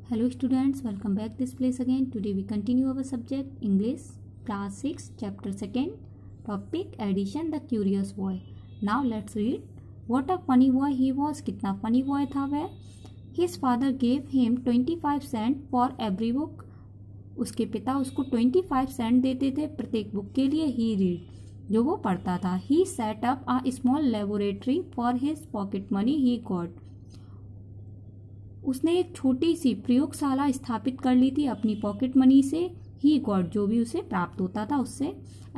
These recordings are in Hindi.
Hello students, welcome back this place again. Today we continue our subject English class 6 chapter 2 topic addition the curious boy. Now let's read. What a funny boy he was. कितना funny boy था वह. His father gave him 25 cents for every book. उसके पिता उसको 25 cents देते थे प्रत्येक बुक के लिए. He read जो वो पढ़ता था. He set up a small laboratory for his pocket money he got. उसने एक छोटी सी प्रयोगशाला स्थापित कर ली थी अपनी पॉकेट मनी से. ही गॉट जो भी उसे प्राप्त होता था उससे.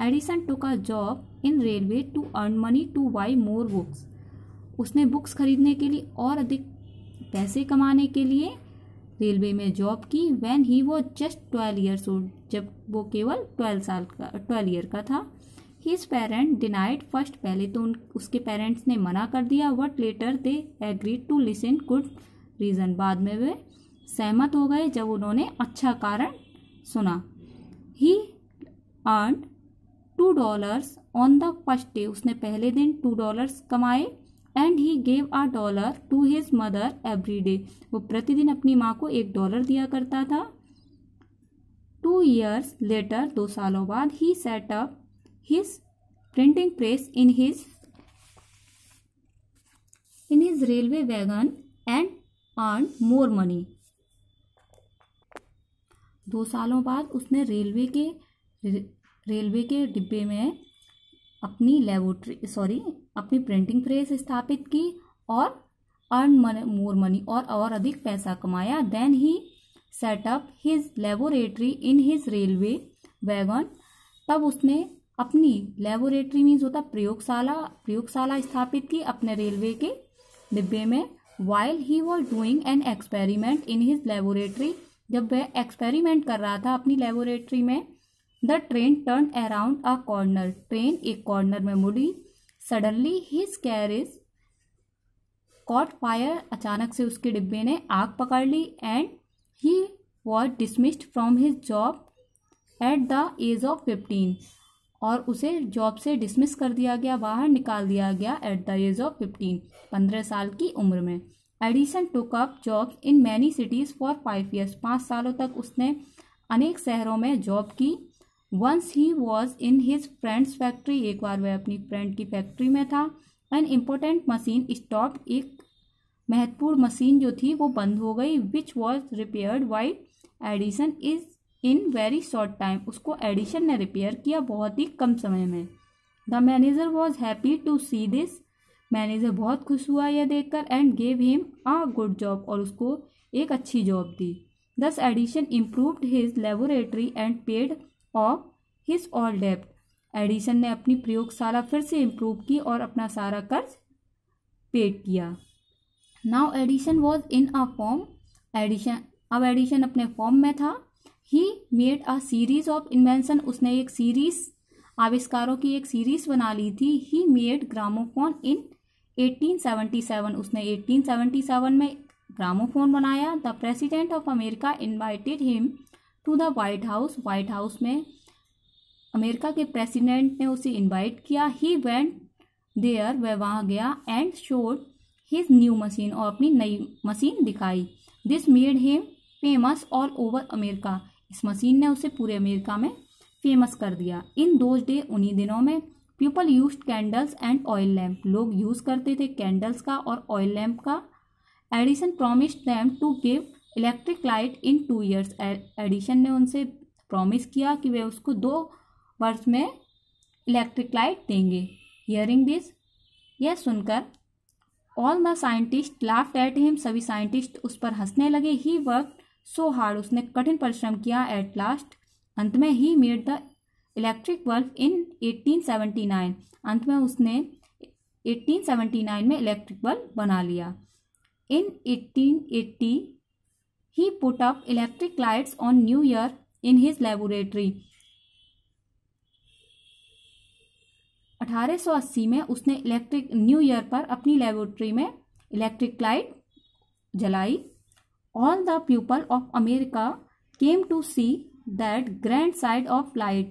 Edison took a job in railway to earn money to buy more books. उसने बुक्स खरीदने के लिए और अधिक पैसे कमाने के लिए रेलवे में जॉब की. When he was just 12 years old जब वो केवल 12 ईयर का था. हिज पेरेंट डिनाइड फर्स्ट पहले तो उसके पेरेंट्स ने मना कर दिया. But later they agreed to listen good reason बाद में वे सहमत हो गए जब उन्होंने अच्छा कारण सुना. He earn $2 on the first day. उसने पहले दिन $2 कमाए. And he gave $1 to his mother every day. वो प्रतिदिन अपनी माँ को $1 दिया करता था. 2 years लेटर 2 सालों बाद he set up his printing press in his railway wagon and earn more money. 2 सालों बाद उसने रेलवे के डिब्बे में अपनी प्रिंटिंग प्रेस स्थापित की और अर्न मोर मनी और अधिक पैसा कमाया. Then he set up his laboratory in his railway wagon. तब उसने अपनी लेबोरेटरी मीन्स होता प्रयोगशाला स्थापित की अपने रेलवे के डिब्बे में. While he was doing an experiment in his laboratory, जब वह एक्सपेरिमेंट कर रहा था अपनी लेबोरेटरी में, the train turned around a corner. Train एक कॉर्नर में मुड़ी. Suddenly his carriage caught fire. अचानक से उसके डिब्बे ने आग पकड़ ली. And he was dismissed from his job at the age of 15. और उसे जॉब से डिसमिस कर दिया गया, बाहर निकाल दिया गया एट द एज ऑफ 15 साल की उम्र में. Edison took up jobs in many cities for 5 years. 5 सालों तक उसने अनेक शहरों में जॉब की. Once he was in his friend's factory. एक बार वह अपनी फ्रेंड की फैक्ट्री में था. An important machine stop. एक महत्वपूर्ण मशीन जो थी वो बंद हो गई. Which was repaired by Edison is in very short time. उसको एडिशन ने रिपेयर किया बहुत ही कम समय में. The manager was happy to see this. Manager बहुत खुश हुआ यह देखकर. And gave him a good job. और उसको एक अच्छी जॉब दी. Thus Edison improved his laboratory and paid off his all डेब्ट. एडिशन ने अपनी प्रयोगशाला फिर से इम्प्रूव की और अपना सारा कर्ज पेड किया. Now Edison was in a form. अब एडिशन अपने फॉर्म में था. He made a series of invention. उसने एक सीरीज आविष्कारों की एक सीरीज बना ली थी. He made gramophone in 1877. उसने 1877 में ग्रामोफोन बनाया. The president of America invited him to the White House. White House में अमेरिका के प्रेसिडेंट ने उसे इन्वाइट किया. He went there. वह वहाँ गया. And showed his new machine. और अपनी नई मशीन दिखाई. This made him famous all over America. इस मशीन ने उसे पूरे अमेरिका में फेमस कर दिया. इन दोज डे उन्हीं दिनों में people used candles and oil lamp. लोग यूज़ करते थे कैंडल्स का और ऑयल लैम्प का. Edison promised them to give electric light in 2 years. Edison ने उनसे प्रॉमिस किया कि वे उसको 2 वर्ष में इलेक्ट्रिक लाइट देंगे. Hearing this. यह सुनकर all the scientist laughed at him. सभी साइंटिस्ट उस पर हंसने लगे. ही वर्क सो हार्ड. उसने कठिन परिश्रम किया. एट लास्ट अंत में he made the electric bulb इन 1879. अंत में उसने 1879 में इलेक्ट्रिक बल्ब बना लिया. In 1880 he put up electric lights on New Year in his laboratory. 1880 में उसने इलेक्ट्रिक न्यू ईयर पर अपनी लेबोरेटरी में इलेक्ट्रिक लाइट जलाई. All the people of America came to see that grand sight of light.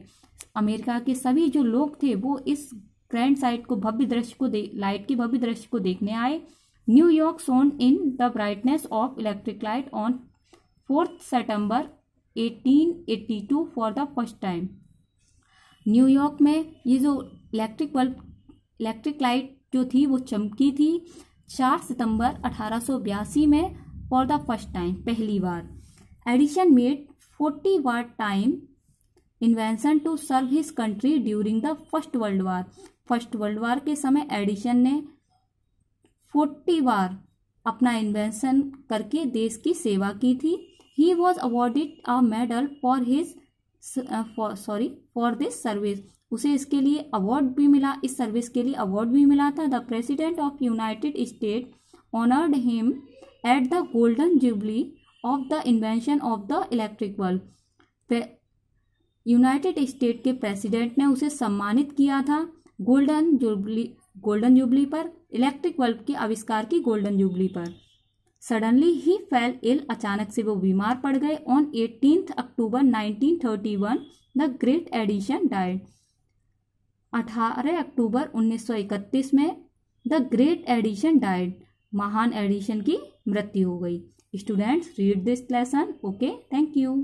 America के सभी जो लोग थे वो इस ग्रैंड साइट को लाइट के भव्य दृश्य को देखने आए. New York shown in the brightness of electric light on 4 September 1882 for the first time. New York में ये जो इलेक्ट्रिक लाइट जो थी वो चमकी थी 4 सितंबर 1882 में फॉर द फर्स्ट टाइम, पहली बार। Edison made 40 war time invention to serve his country during the First World War. First World War के समय एडिसन ने 40 बार अपना इन्वेंशन करके देश की सेवा की थी। He was awarded a medal for this service. उसे इसके लिए अवार्ड भी मिला, इस सर्विस के लिए अवार्ड भी मिला था। The president of United state honoured him at the golden jubilee of the invention of the electric bulb. United state के प्रेसिडेंट ने उसे सम्मानित किया था गोल्डन जुबली पर, इलेक्ट्रिक बल्ब के आविष्कार की गोल्डन जुबली पर। सडनली ही फेल इल, अचानक से वो बीमार पड़ गए। On 18 October 1931 the great Edison died. 18 अक्टूबर 1931 में द ग्रेट एडिसन डाइड, महान एडिसन की मृत्यु हो गई। Students read this lesson. Okay, thank you.